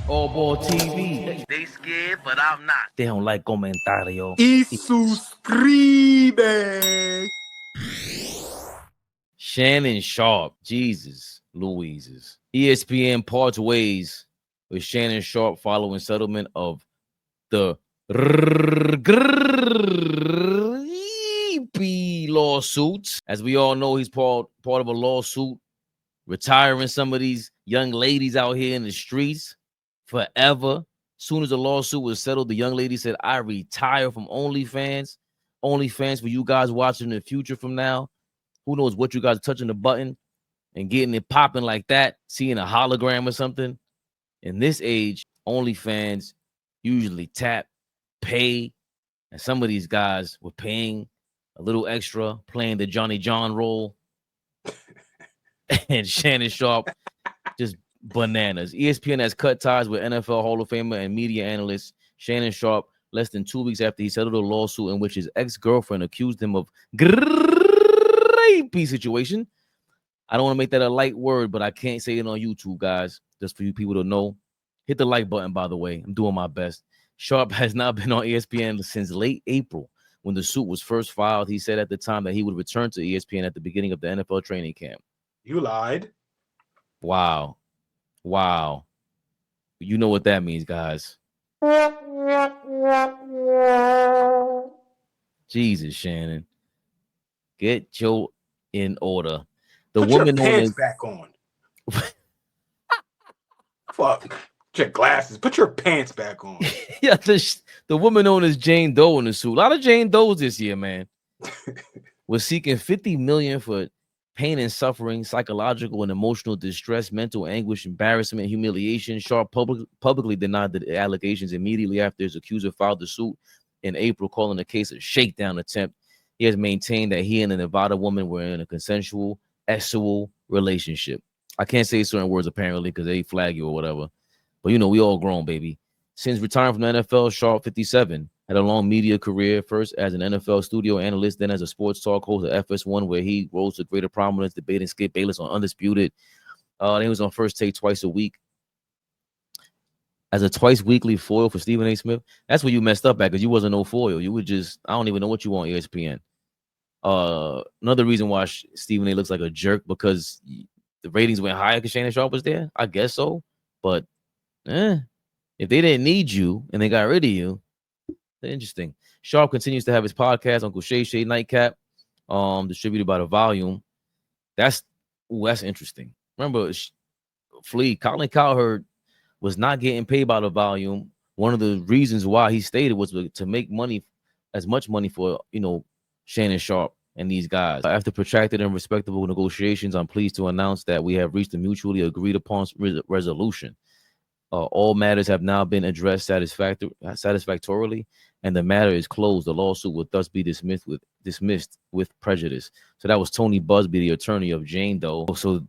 AllBall TV. They scared, but I'm not. They don't like comentario. Y suscribe. Shannon Sharpe, Jesus Louises. ESPN parts ways with Shannon Sharpe following settlement of the lawsuits. As we all know, he's part of a lawsuit retiring some of these young ladies out here in the streets forever. Soon as the lawsuit was settled, the young lady said, I retire from OnlyFans. OnlyFans for you guys watching in the future from now. Who knows what you guys are touching the button and getting it popping like that, seeing a hologram or something. In this age, OnlyFans usually tap, pay, and some of these guys were paying a little extra, playing the Johnny John role. And Shannon Sharpe just bananas. ESPN has cut ties with NFL Hall of Famer and media analyst Shannon Sharpe less than 2 weeks after he settled a lawsuit in which his ex-girlfriend accused him of rapey situation. I don't want to make that a light word, but I can't say it on YouTube, guys. Just for you people to know. Hit the like button, by the way. I'm doing my best. Sharpe has not been on ESPN since late April when the suit was first filed. He said at the time that he would return to ESPN at the beginning of the NFL training camp. You lied. Wow. You know what that means, guys. Jesus, Shannon. Get your in order. Put your pants back on. Fuck. Put your glasses. Put your pants back on. Yeah, the woman known as Jane Doe in the suit. A lot of Jane Does this year, man. Was seeking $50 million for pain and suffering, psychological and emotional distress, mental anguish, embarrassment, humiliation. Sharpe publicly denied the allegations immediately after his accuser filed the suit in April, calling the case a shakedown attempt. He has maintained that he and the Nevada woman were in a consensual, sexual relationship. I can't say certain words apparently because they flag you or whatever. But, you know, we all grown, baby. Since retiring from the NFL, Sharpe, 57, had a long media career, first as an NFL studio analyst, then as a sports talk host at FS1, where he rose to greater prominence, debating Skip Bayless on Undisputed. Then he was on First Take twice a week. As a twice-weekly foil for Stephen A. Smith. That's where you messed up at, because you wasn't no foil. You were just, I don't even know what you want, ESPN. Another reason why Stephen A. looks like a jerk, because the ratings went higher because Shannon Sharpe was there. I guess so. But if they didn't need you and they got rid of you, interesting. Sharpe continues to have his podcast, Uncle Shay Shay Nightcap, distributed by The Volume. That's interesting. Remember, Colin Cowherd was not getting paid by The Volume. One of the reasons why he stated was to make money, as much money for, Shannon Sharpe and these guys. After protracted and respectable negotiations, I'm pleased to announce that we have reached a mutually agreed upon resolution. All matters have now been addressed satisfactorily, and the matter is closed. The lawsuit will thus be dismissed with prejudice. So that was Tony Busby, the attorney of Jane Doe. So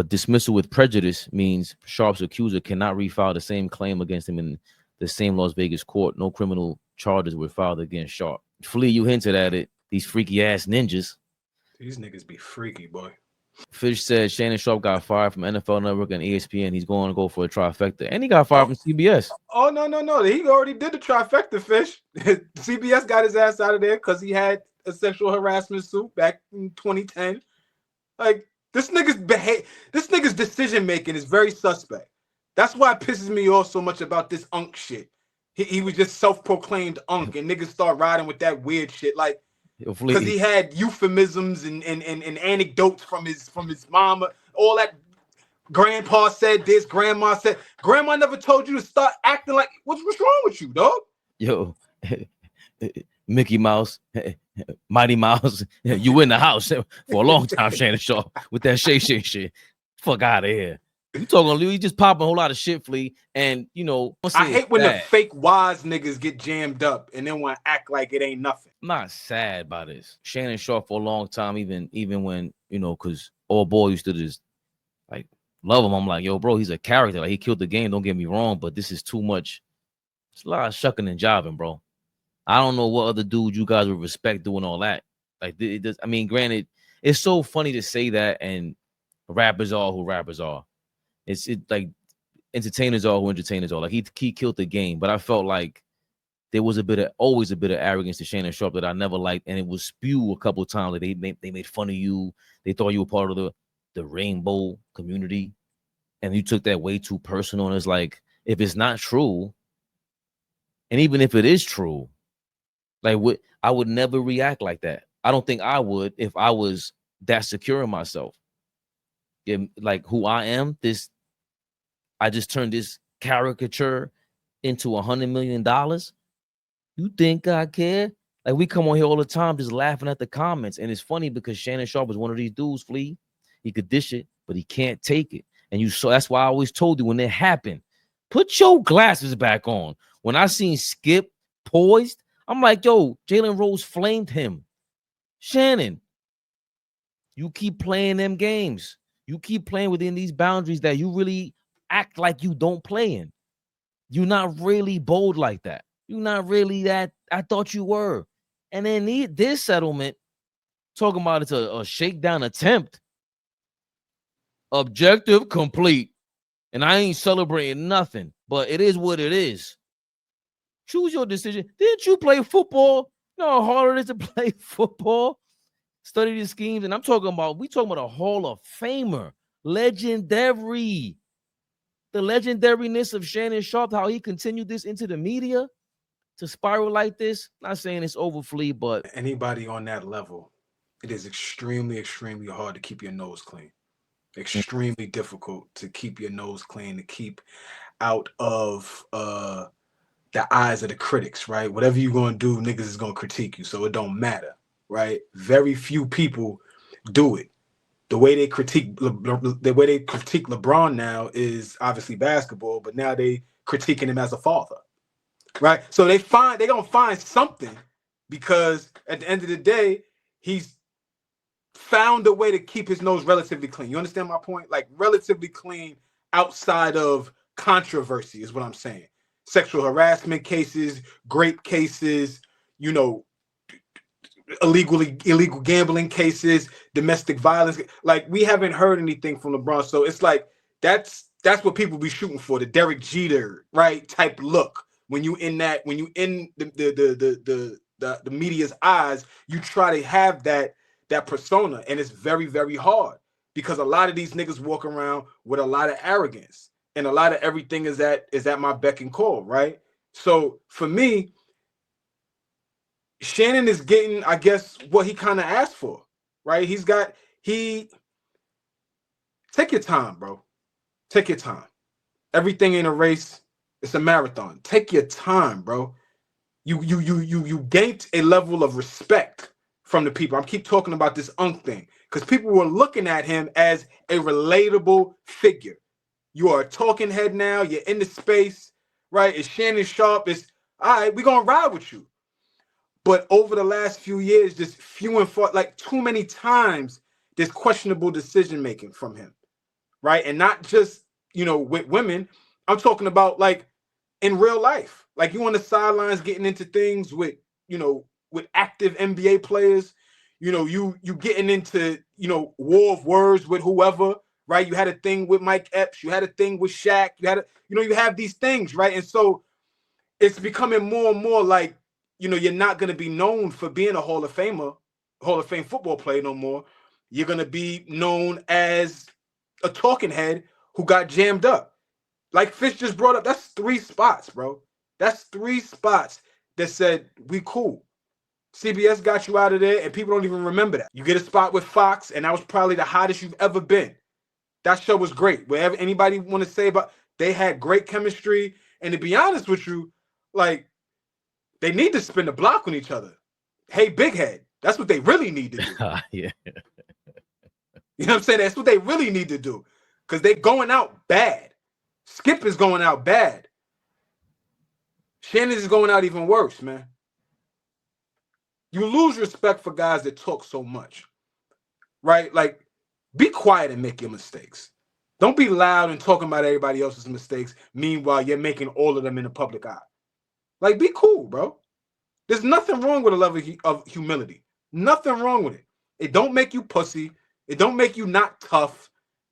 dismissal with prejudice means Sharpe's accuser cannot refile the same claim against him in the same Las Vegas court. No criminal charges were filed against Sharpe. Flea, you hinted at it. These freaky ass ninjas. These niggas be freaky, boy. Fish said Shannon Sharpe got fired from NFL Network and ESPN. He's going to go for a trifecta. And he got fired from CBS. Oh, no. He already did the trifecta, Fish. CBS got his ass out of there because he had a sexual harassment suit back in 2010. Like, this nigga's decision-making is very suspect. That's why it pisses me off so much about this unk shit. He was just self-proclaimed unk, and niggas start riding with that weird shit. Like, because he had euphemisms and anecdotes from his mama, all that. Grandpa said this, grandma said. Grandma never told you to start acting like, what's wrong with you, dog? Yo, Mickey Mouse, Mighty Mouse, you in the house for a long time, Shannon Sharpe, with that Shay Shay shit. Fuck out of here. You talking Lou? You just popping a whole lot of shit, Flea, and I hate when the fake wise niggas get jammed up and then want to act like it ain't nothing. I'm not sad by this. Shannon Sharpe for a long time, even when because AllBall used to just like love him. I'm like, yo, bro, he's a character. Like, he killed the game. Don't get me wrong, but this is too much. It's a lot of shucking and jiving, bro. I don't know what other dude you guys would respect doing all that. Like, it does. I mean, granted, it's so funny to say that, and rappers are who rappers are. It's like entertainers are who entertainers are. Like he killed the game, but I felt like there was always a bit of arrogance to Shannon Sharpe that I never liked, and it was spew a couple of times. Like they made fun of you. They thought you were part of the rainbow community, and you took that way too personal. And it's like, if it's not true, and even if it is true, like I would never react like that. I don't think I would if I was that secure in myself. Yeah, like who I am. I just turned this caricature into $100 million. You think I care? Like, we come on here all the time just laughing at the comments. And it's funny because Shannon Sharpe is one of these dudes, Flea. He could dish it, but he can't take it. And you saw, that's why I always told you when it happened, put your glasses back on. When I seen Skip poised, I'm like, yo, Jalen Rose flamed him. Shannon, you keep playing them games. You keep playing within these boundaries that you really act like you don't play in. You're not really bold like that. You're not really that. I thought you were. And then this settlement, talking about it's a shakedown attempt. Objective complete. And I ain't celebrating nothing, but it is what it is. Choose your decision. Didn't you play football? You know how hard it is to play football? Study the schemes. And we talking about a Hall of Famer. Legendary. The legendariness of Shannon Sharpe, how he continued this into the media to spiral like this. Not saying it's over, Flea, but anybody on that level, it is extremely, extremely hard to keep your nose clean. Extremely difficult to keep your nose clean, to keep out of the eyes of the critics, right? Whatever you're going to do, niggas is going to critique you, so it don't matter, right? Very few people do it. The way they critique LeBron now is obviously basketball, but now they critiquing him as a father, right? So they gonna find something, because at the end of the day, he's found a way to keep his nose relatively clean. You understand my point? Like, relatively clean outside of controversy is what I'm saying. Sexual harassment cases, grape cases, you know, illegal gambling cases, domestic violence. Like, we haven't heard anything from LeBron, so it's like that's what people be shooting for, the Derek Jeter, right, type look. When you in the media's eyes, you try to have that persona, and it's very, very hard, because a lot of these niggas walk around with a lot of arrogance, and a lot of everything is at my beck and call, right? So for me, Shannon is getting, I guess, what he kind of asked for, right? Take your time, bro. Take your time. Everything ain't a race. It's a marathon. Take your time, bro. You gained a level of respect from the people. I keep talking about this Unc thing, because people were looking at him as a relatable figure. You are a talking head now. You're in the space, right? It's Shannon Sharpe. It's, all right, we're going to ride with you. But over the last few years, just few and far, like too many times, there's questionable decision making from him, right? And not just, with women. I'm talking about like in real life. Like, you on the sidelines getting into things with active NBA players. You getting into, war of words with whoever, right? You had a thing with Mike Epps. You had a thing with Shaq. You have these things, right? And so it's becoming more and more like, you're not going to be known for being a Hall of Fame football player no more. You're going to be known as a talking head who got jammed up. Like Fish just brought up, that's 3 spots, bro. That's 3 spots that said, we cool. CBS got you out of there, and people don't even remember that. You get a spot with Fox, and that was probably the hottest you've ever been. That show was great. Whatever anybody want to say about, they had great chemistry. And to be honest with you, like, they need to spin the block on each other. Hey, big head. That's what they really need to do. Yeah. You know what I'm saying? That's what they really need to do. Because they're going out bad. Skip is going out bad. Shannon is going out even worse, man. You lose respect for guys that talk so much, right? Like, be quiet and make your mistakes. Don't be loud and talking about everybody else's mistakes. Meanwhile, you're making all of them in the public eye. Like, be cool, bro. There's nothing wrong with a level of humility. Nothing wrong with it. It don't make you pussy. It don't make you not tough.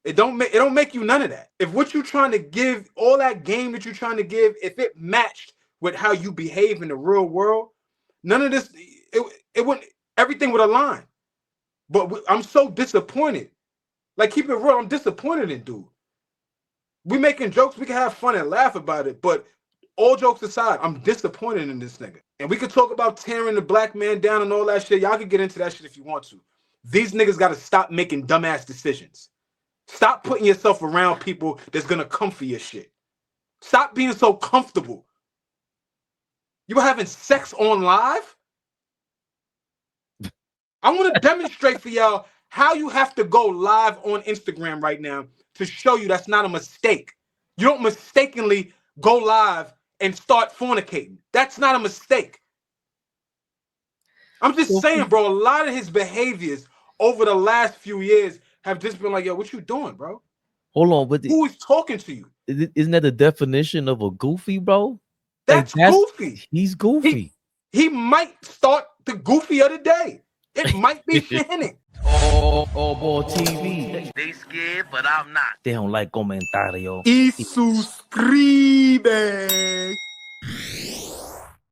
It don't make you none of that. If what you're trying to give, all that game that you're trying to give, if it matched with how you behave in the real world, none of this, it wouldn't, everything would align. But I'm so disappointed. Like, keep it real, I'm disappointed in dude. We making jokes, we can have fun and laugh about it, but all jokes aside, I'm disappointed in this nigga. And we could talk about tearing the black man down and all that shit. Y'all can get into that shit if you want to. These niggas got to stop making dumbass decisions. Stop putting yourself around people that's going to come for your shit. Stop being so comfortable. You were having sex on live? I want to demonstrate for y'all how you have to go live on Instagram right now to show you that's not a mistake. You don't mistakenly go live and start fornicating. That's not a mistake. I'm just saying, bro, a lot of his behaviors over the last few years have just been like, yo, what you doing, bro? Hold on, but who is talking to you? Isn't that the definition of a goofy, bro? That's goofy. He's goofy. He might start the goofy of the day. It might be Shannon. AllBall TV. They scared, but I'm not. They don't like comentario. Y suscribe.